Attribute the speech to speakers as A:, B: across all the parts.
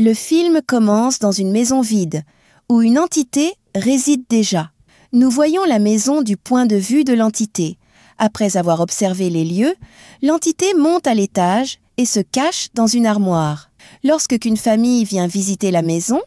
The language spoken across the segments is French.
A: Le film commence dans une maison vide, où une entité réside déjà. Nous voyons la maison du point de vue de l'entité. Après avoir observé les lieux, l'entité monte à l'étage et se cache dans une armoire. Lorsque qu'une famille vient visiter la maison,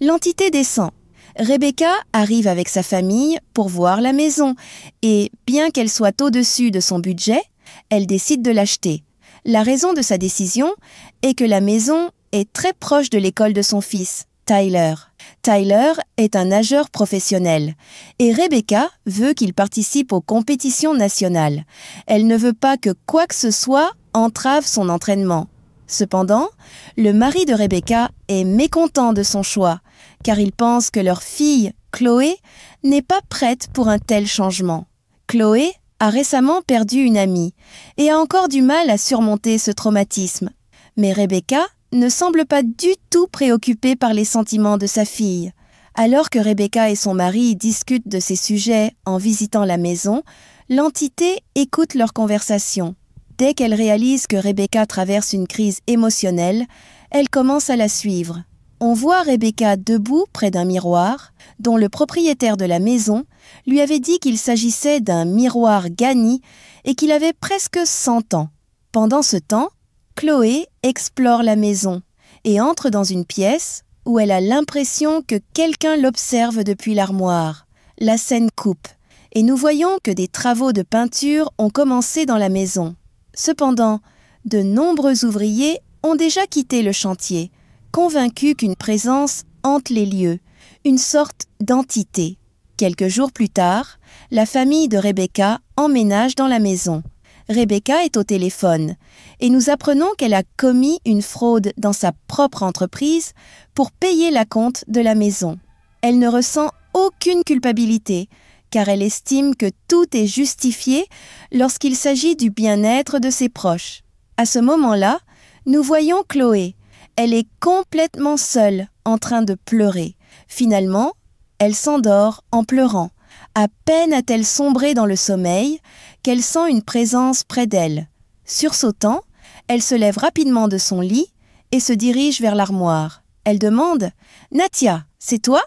A: l'entité descend. Rebecca arrive avec sa famille pour voir la maison et, bien qu'elle soit au-dessus de son budget, elle décide de l'acheter. La raison de sa décision est que la maison est très proche de l'école de son fils, Tyler. Tyler est un nageur professionnel et Rebecca veut qu'il participe aux compétitions nationales. Elle ne veut pas que quoi que ce soit entrave son entraînement. Cependant, le mari de Rebecca est mécontent de son choix, car il pense que leur fille, Chloé, n'est pas prête pour un tel changement. Chloé a récemment perdu une amie et a encore du mal à surmonter ce traumatisme. Mais Rebecca ne semble pas du tout préoccupée par les sentiments de sa fille. Alors que Rebecca et son mari discutent de ces sujets en visitant la maison, l'entité écoute leur conversation. Dès qu'elle réalise que Rebecca traverse une crise émotionnelle, elle commence à la suivre. On voit Rebecca debout près d'un miroir, dont le propriétaire de la maison lui avait dit qu'il s'agissait d'un miroir Gani et qu'il avait presque 100 ans. Pendant ce temps, Chloé explore la maison et entre dans une pièce où elle a l'impression que quelqu'un l'observe depuis l'armoire. La scène coupe et nous voyons que des travaux de peinture ont commencé dans la maison. Cependant, de nombreux ouvriers ont déjà quitté le chantier, convaincus qu'une présence hante les lieux, une sorte d'entité. Quelques jours plus tard, la famille de Rebecca emménage dans la maison. Rebecca est au téléphone et nous apprenons qu'elle a commis une fraude dans sa propre entreprise pour payer l'acompte de la maison. Elle ne ressent aucune culpabilité car elle estime que tout est justifié lorsqu'il s'agit du bien-être de ses proches. À ce moment-là, nous voyons Chloé. Elle est complètement seule, en train de pleurer. Finalement, elle s'endort en pleurant. À peine a-t-elle sombré dans le sommeil qu'elle sent une présence près d'elle. Sursautant, elle se lève rapidement de son lit et se dirige vers l'armoire. Elle demande « Natia, c'est toi ?»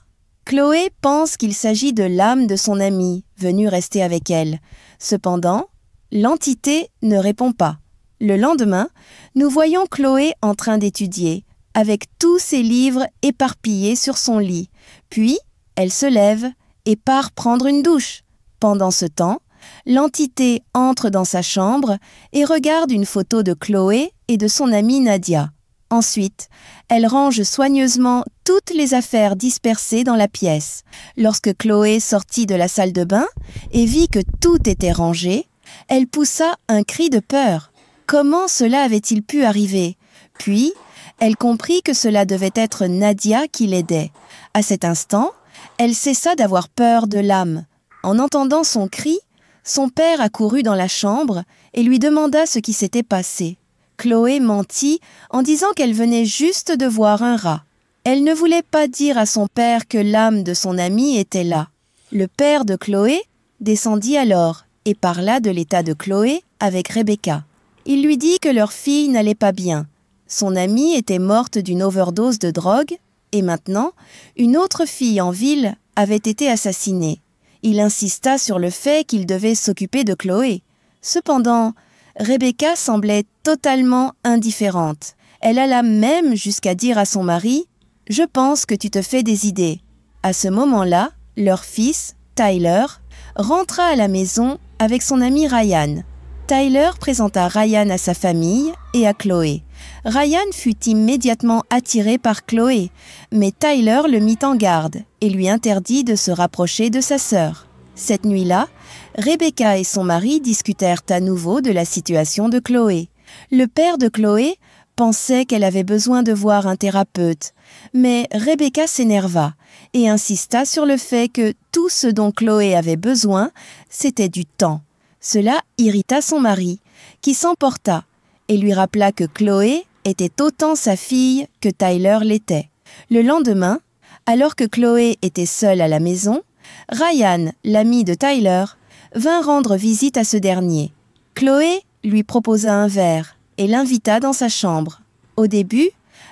A: Chloé pense qu'il s'agit de l'âme de son amie, venue rester avec elle. Cependant, l'entité ne répond pas. Le lendemain, nous voyons Chloé en train d'étudier, avec tous ses livres éparpillés sur son lit. Puis, elle se lève et part prendre une douche. Pendant ce temps, l'entité entre dans sa chambre et regarde une photo de Chloé et de son amie Nadia. Ensuite, elle range soigneusement toutes les affaires dispersées dans la pièce. Lorsque Chloé sortit de la salle de bain et vit que tout était rangé, elle poussa un cri de peur. Comment cela avait-il pu arriver? Puis, elle comprit que cela devait être Nadia qui l'aidait. À cet instant, elle cessa d'avoir peur de l'âme. En entendant son cri, son père accourut dans la chambre et lui demanda ce qui s'était passé. Chloé mentit en disant qu'elle venait juste de voir un rat. Elle ne voulait pas dire à son père que l'âme de son amie était là. Le père de Chloé descendit alors et parla de l'état de Chloé avec Rebecca. Il lui dit que leur fille n'allait pas bien. Son amie était morte d'une overdose de drogue et maintenant, une autre fille en ville avait été assassinée. Il insista sur le fait qu'il devait s'occuper de Chloé. Cependant, Rebecca semblait totalement indifférente. Elle alla même jusqu'à dire à son mari « Je pense que tu te fais des idées ». À ce moment-là, leur fils, Tyler, rentra à la maison avec son ami Ryan. Tyler présenta Ryan à sa famille et à Chloé. Ryan fut immédiatement attiré par Chloé, mais Tyler le mit en garde et lui interdit de se rapprocher de sa sœur. Cette nuit-là, Rebecca et son mari discutèrent à nouveau de la situation de Chloé. Le père de Chloé pensait qu'elle avait besoin de voir un thérapeute, mais Rebecca s'énerva et insista sur le fait que tout ce dont Chloé avait besoin, c'était du temps. Cela irrita son mari, qui s'emporta et lui rappela que Chloé était autant sa fille que Tyler l'était. Le lendemain, alors que Chloé était seule à la maison, Ryan, l'ami de Tyler, vint rendre visite à ce dernier. Chloé lui proposa un verre et l'invita dans sa chambre. Au début,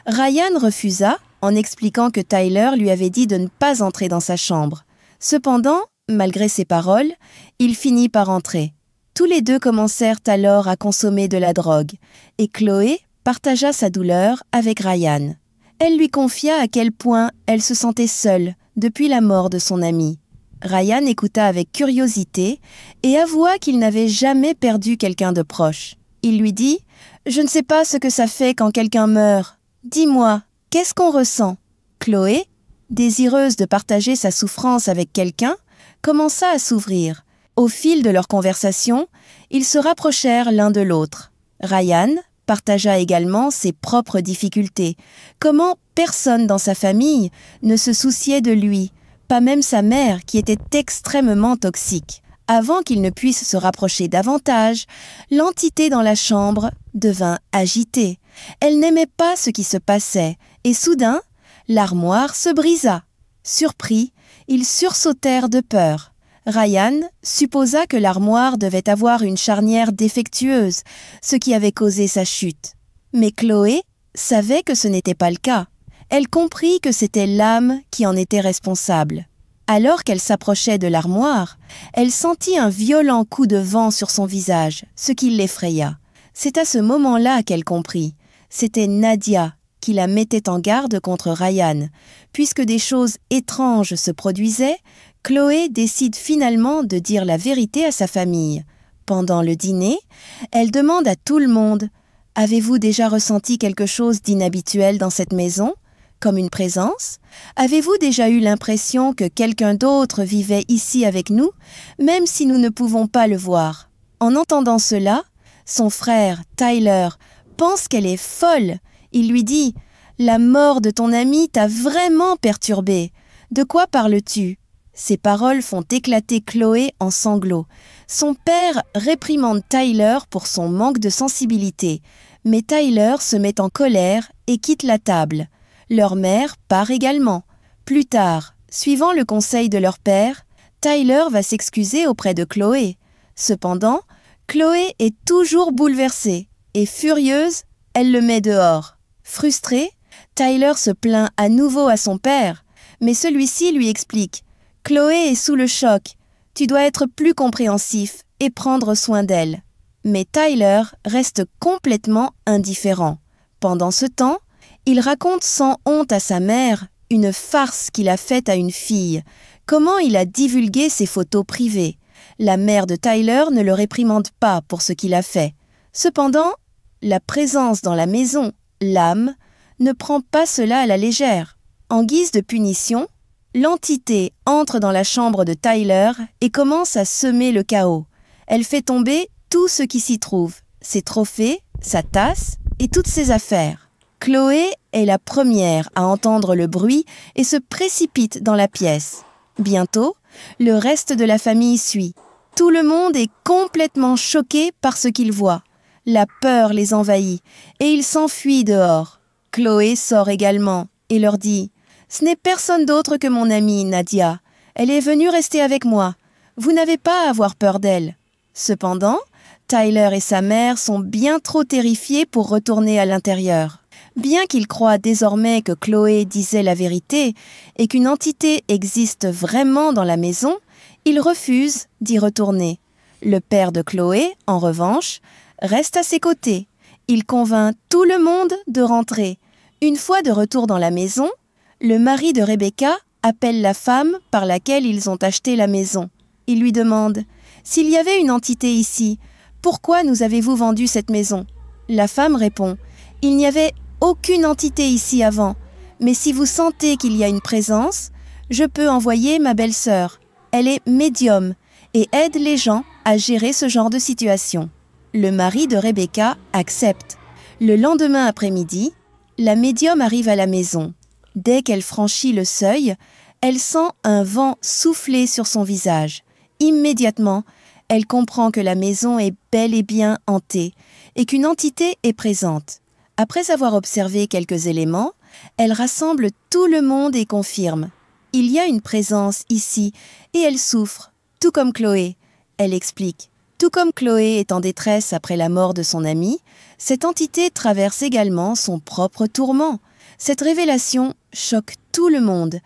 A: Ryan refusa en expliquant que Tyler lui avait dit de ne pas entrer dans sa chambre. Cependant, malgré ses paroles, il finit par entrer. Tous les deux commencèrent alors à consommer de la drogue et Chloé partagea sa douleur avec Ryan. Elle lui confia à quel point elle se sentait seule depuis la mort de son ami. Ryan écouta avec curiosité et avoua qu'il n'avait jamais perdu quelqu'un de proche. Il lui dit « Je ne sais pas ce que ça fait quand quelqu'un meurt. Dis-moi, qu'est-ce qu'on ressent ?» Chloé, désireuse de partager sa souffrance avec quelqu'un, commença à s'ouvrir. Au fil de leur conversation, ils se rapprochèrent l'un de l'autre. Ryan partagea également ses propres difficultés. Comment personne dans sa famille ne se souciait de lui, pas même sa mère qui était extrêmement toxique. Avant qu'il ne puisse se rapprocher davantage, l'entité dans la chambre devint agitée. Elle n'aimait pas ce qui se passait et soudain, l'armoire se brisa. Surpris, ils sursautèrent de peur. Ryan supposa que l'armoire devait avoir une charnière défectueuse, ce qui avait causé sa chute. Mais Chloé savait que ce n'était pas le cas. Elle comprit que c'était l'âme qui en était responsable. Alors qu'elle s'approchait de l'armoire, elle sentit un violent coup de vent sur son visage, ce qui l'effraya. C'est à ce moment-là qu'elle comprit. C'était Nadia qui la mettait en garde contre Ryan. Puisque des choses étranges se produisaient, Chloé décide finalement de dire la vérité à sa famille. Pendant le dîner, elle demande à tout le monde « Avez-vous déjà ressenti quelque chose d'inhabituel dans cette maison ? Comme une présence ? Avez-vous déjà eu l'impression que quelqu'un d'autre vivait ici avec nous, même si nous ne pouvons pas le voir ?» En entendant cela, son frère, Tyler, pense qu'elle est folle. Il lui dit « La mort de ton ami t'a vraiment perturbée. De quoi parles-tu » Ces paroles font éclater Chloé en sanglots. Son père réprimande Tyler pour son manque de sensibilité, mais Tyler se met en colère et quitte la table. Leur mère part également. Plus tard, suivant le conseil de leur père, Tyler va s'excuser auprès de Chloé. Cependant, Chloé est toujours bouleversée et furieuse, elle le met dehors. Frustré, Tyler se plaint à nouveau à son père, mais celui-ci lui explique « Chloé est sous le choc, tu dois être plus compréhensif et prendre soin d'elle. » Mais Tyler reste complètement indifférent. Pendant ce temps, il raconte sans honte à sa mère une farce qu'il a faite à une fille, comment il a divulgué ses photos privées. La mère de Tyler ne le réprimande pas pour ce qu'il a fait. Cependant, la présence dans la maison, l'âme, ne prend pas cela à la légère. En guise de punition, l'entité entre dans la chambre de Tyler et commence à semer le chaos. Elle fait tomber tout ce qui s'y trouve, ses trophées, sa tasse et toutes ses affaires. Chloé est la première à entendre le bruit et se précipite dans la pièce. Bientôt, le reste de la famille suit. Tout le monde est complètement choqué par ce qu'il voit. La peur les envahit et ils s'enfuient dehors. Chloé sort également et leur dit « Ce n'est personne d'autre que mon amie Nadia. Elle est venue rester avec moi. Vous n'avez pas à avoir peur d'elle. » Cependant, Tyler et sa mère sont bien trop terrifiés pour retourner à l'intérieur. Bien qu'ils croient désormais que Chloé disait la vérité et qu'une entité existe vraiment dans la maison, ils refusent d'y retourner. Le père de Chloé, en revanche, reste à ses côtés. Il convainc tout le monde de rentrer. Une fois de retour dans la maison, le mari de Rebecca appelle la femme par laquelle ils ont acheté la maison. Il lui demande « S'il y avait une entité ici, pourquoi nous avez-vous vendu cette maison ?» La femme répond « Il n'y avait aucune entité ici avant, mais si vous sentez qu'il y a une présence, je peux envoyer ma belle-sœur. Elle est médium et aide les gens à gérer ce genre de situation. » Le mari de Rebecca accepte. Le lendemain après-midi, la médium arrive à la maison. Dès qu'elle franchit le seuil, elle sent un vent souffler sur son visage. Immédiatement, elle comprend que la maison est bel et bien hantée et qu'une entité est présente. Après avoir observé quelques éléments, elle rassemble tout le monde et confirme. Il y a une présence ici et elle souffre, tout comme Chloé. Elle explique. Tout comme Chloé est en détresse après la mort de son ami, cette entité traverse également son propre tourment. Cette révélation choque tout le monde